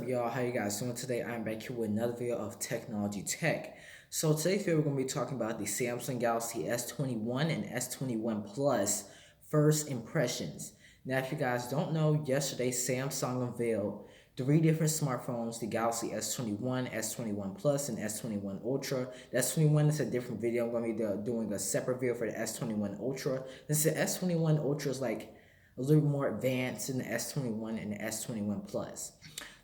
y'all? How you guys doing today? I'm back here with another video of technology tech. So today's video we're going to be talking about the Samsung Galaxy S21 and S21 Plus first impressions. Now if you guys don't know, yesterday Samsung unveiled three different smartphones, the Galaxy S21, S21 Plus, and S21 Ultra. The S21 is a different video. I'm going to be doing a separate video for the S21 Ultra. This is the S21 Ultra is like a little more advanced than the S21 and the S21 Plus.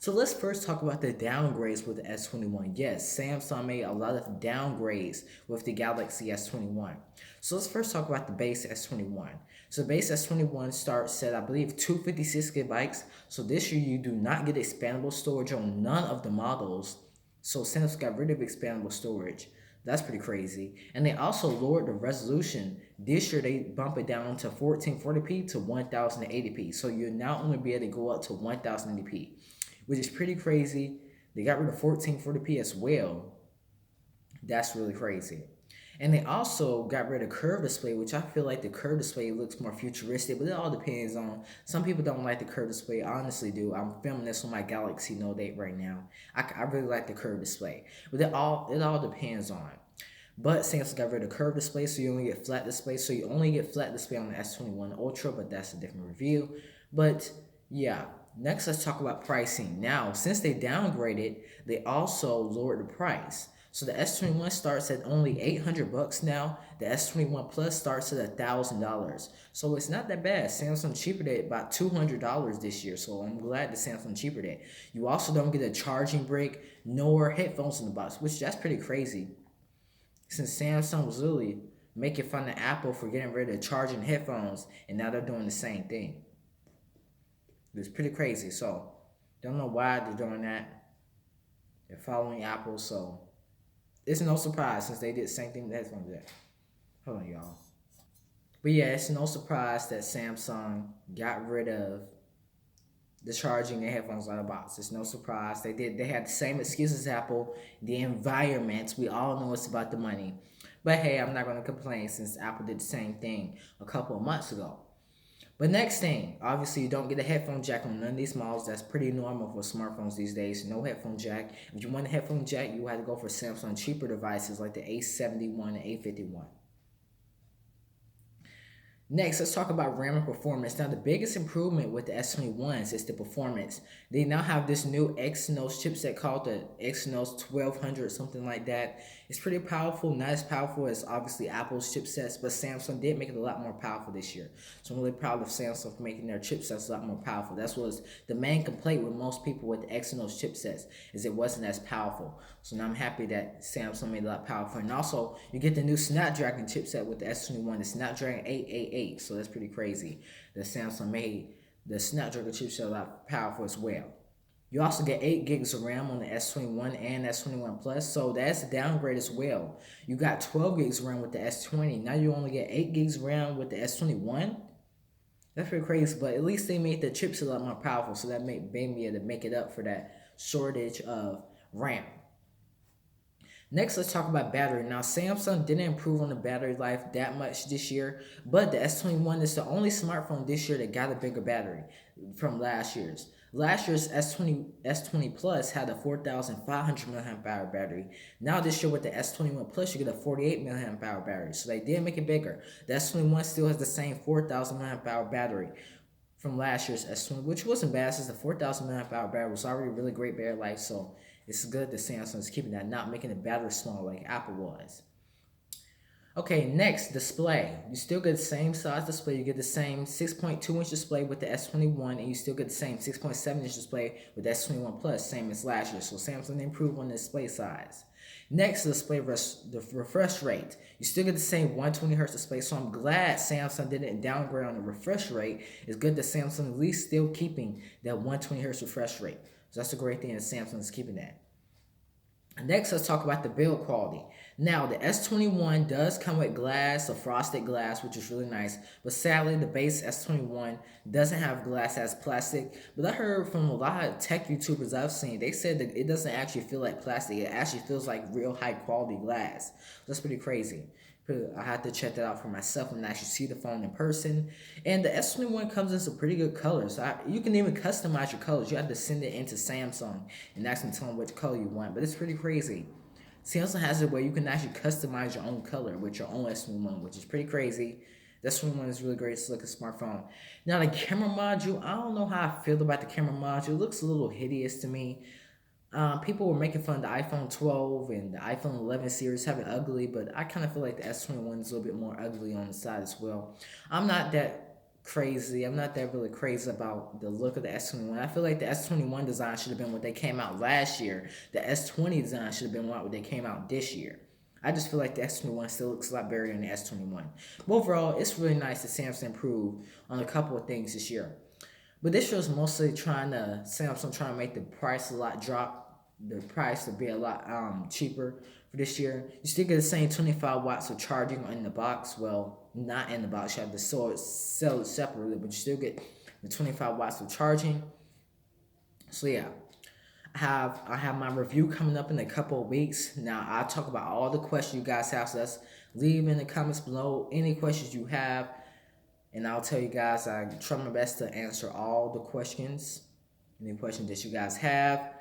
So let's first talk about the downgrades with the S21. Yes, Samsung made a lot of downgrades with the Galaxy S21. So let's first talk about the base S21. So the base S21 starts at, I believe, 256 gigabytes. So this year you do not get expandable storage on none of the models. So Samsung got rid of expandable storage. That's pretty crazy. And they also lowered the resolution. This year they bump it down to 1440p to 1080p. So you'll now only be able to go up to 1080p, which is pretty crazy. They got rid of 1440p as well. That's really crazy. And they also got rid of curved display, which I feel like the curved display looks more futuristic, but it all depends on, some people don't like the curved display. I honestly do. I'm filming this on my Galaxy Note 8 right now. I really like the curved display, but it all depends on. But Samsung got rid of curved display, so you only get flat display. So you only get flat display on the S21 Ultra, but that's a different review. But yeah, next let's talk about pricing. Now, since they downgraded, they also lowered the price. So the S21 starts at only 800 bucks now. The S21 Plus starts at $1,000. So it's not that bad. Samsung cheapered it about $200 this year. So I'm glad that Samsung cheapered it. You also don't get a charging brick nor headphones in the box, which that's pretty crazy. Since Samsung was literally making fun of Apple for getting rid of charging headphones, and now they're doing the same thing. It's pretty crazy. So don't know why they're doing that. They're following Apple, so it's no surprise since they did the same thing with headphones did. Hold on, y'all. But yeah, it's no surprise that Samsung got rid of the charging their headphones out of the box. It's no surprise. They had the same excuses as Apple. The environment, we all know it's about the money. But hey, I'm not going to complain since Apple did the same thing a couple of months ago. But next thing, obviously you don't get a headphone jack on none of these models. That's pretty normal for smartphones these days. No headphone jack. If you want a headphone jack, you have to go for Samsung cheaper devices like the A71 and A51. Next, let's talk about RAM and performance. Now, the biggest improvement with the S21s is the performance. They now have this new Exynos chipset called the Exynos 1200, something like that. It's pretty powerful, not as powerful as obviously Apple's chipsets, but Samsung did make it a lot more powerful this year. So I'm really proud of Samsung for making their chipsets a lot more powerful. That's was the main complaint with most people with the Exynos chipsets, is it wasn't as powerful. So now I'm happy that Samsung made it a lot powerful. And also, you get the new Snapdragon chipset with the S21, the Snapdragon 888. So that's pretty crazy that Samsung made the Snapdragon chipset a lot powerful as well. You also get 8 gigs of RAM on the S21 and S21 Plus, so that's a downgrade as well. You got 12 gigs of RAM with the S20. Now you only get 8 gigs of RAM with the S21. That's pretty crazy, but at least they made the chips a lot more powerful, so that made me able to make it up for that shortage of RAM. Next, let's talk about battery. Now, Samsung didn't improve on the battery life that much this year, but the S21 is the only smartphone this year that got a bigger battery from last year's. Last year's S20 Plus had a 4,500 mAh battery. Now this year with the S21 Plus, you get a 48 mAh battery. So they did make it bigger. The S21 still has the same 4,000 mAh battery from last year's S20, which wasn't bad since the 4,000 mAh battery was already really great battery life. So it's good that Samsung is keeping that, not making the battery small like Apple was. Okay, next, display. You still get the same size display. You get the same 6.2-inch display with the S21, and you still get the same 6.7-inch display with the S21 Plus, same as last year. So Samsung improved on the display size. Next, the refresh rate. You still get the same 120 Hz display, so I'm glad Samsung didn't downgrade on the refresh rate. It's good that Samsung at least still keeping that 120 Hz refresh rate. So that's a great thing that Samsung is keeping that. Next, let's talk about the build quality. Now, the S21 does come with glass, a frosted glass, which is really nice. But sadly, the base S21 doesn't have glass, it has plastic. But I heard from a lot of tech YouTubers I've seen, they said that it doesn't actually feel like plastic. It actually feels like real high quality glass. That's pretty crazy. I had to check that out for myself and actually see the phone in person. And the S21 comes in some pretty good colors. You can even customize your colors. You have to send it into Samsung and actually tell them which color you want. But it's pretty crazy. Samsung has it where you can actually customize your own color with your own S21, which is pretty crazy. The S21 is really great. It's like a smartphone. Now the camera module, I don't know how I feel about the camera module. It looks a little hideous to me. People were making fun of the iPhone 12 and the iPhone 11 series having ugly, but I kind of feel like the S21 is a little bit more ugly on the side as well. I'm not that crazy. I'm not that really crazy about the look of the S21. I feel like the S21 design should have been what they came out last year. The S20 design should have been what they came out this year. I just feel like the S21 still looks a lot better than the S21. But overall, it's really nice that Samsung improved on a couple of things this year. But this year is mostly Samsung trying to make the price a lot drop, the price to be a lot cheaper for this year. You still get the same 25 watts of charging in the box. Well, not in the box. You have to sell it separately, but you still get the 25 watts of charging. So yeah, I have my review coming up in a couple of weeks. Now I'll talk about all the questions you guys have. So let's leave in the comments below any questions you have. And I'll tell you guys, I try my best to answer all the questions, any questions that you guys have.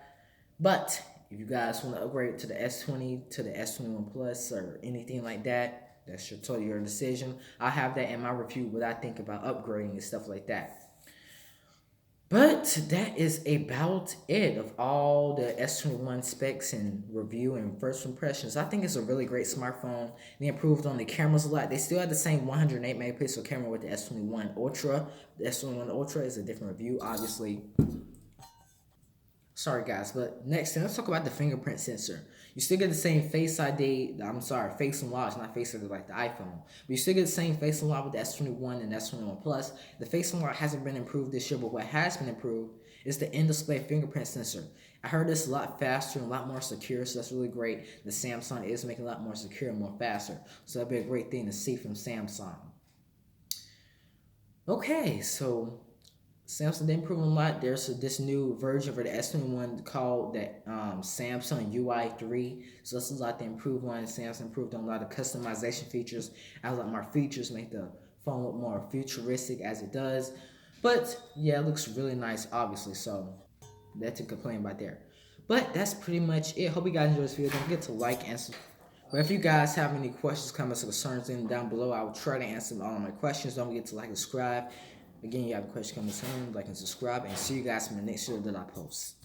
But if you guys want to upgrade to the S20, to the S21 Plus, or anything like that, that's totally your decision. I'll have that in my review, what I think about upgrading and stuff like that. But that is about it of all the S21 specs and review and first impressions. I think it's a really great smartphone. They improved on the cameras a lot. They still have the same 108 megapixel camera with the S21 Ultra. The S21 Ultra is a different review, obviously. Sorry guys, but next thing, let's talk about the fingerprint sensor. You still get the same Face ID, Face Unlock, not Face ID like the iPhone. But you still get the same Face Unlock with the S21 and S21 Plus. The Face Unlock hasn't been improved this year, but what has been improved is the in-display fingerprint sensor. I heard it's a lot faster and a lot more secure, so that's really great. The Samsung is making a lot more secure and more faster. So that'd be a great thing to see from Samsung. Okay, so Samsung did improve a lot. There's this new version for the S21 called the Samsung UI3. So that's a lot to improve on. Samsung improved on a lot of customization features. Add a lot more features, make the phone look more futuristic as it does. But yeah, it looks really nice, obviously. So that's to complain about there. But that's pretty much it. Hope you guys enjoyed this video. Don't forget to like and subscribe. But if you guys have any questions, comments, or concerns, then down below, I will try to answer all of my questions. Don't forget to like and subscribe. Again, you have a question, comment, like and subscribe, and see you guys in the next video that I post.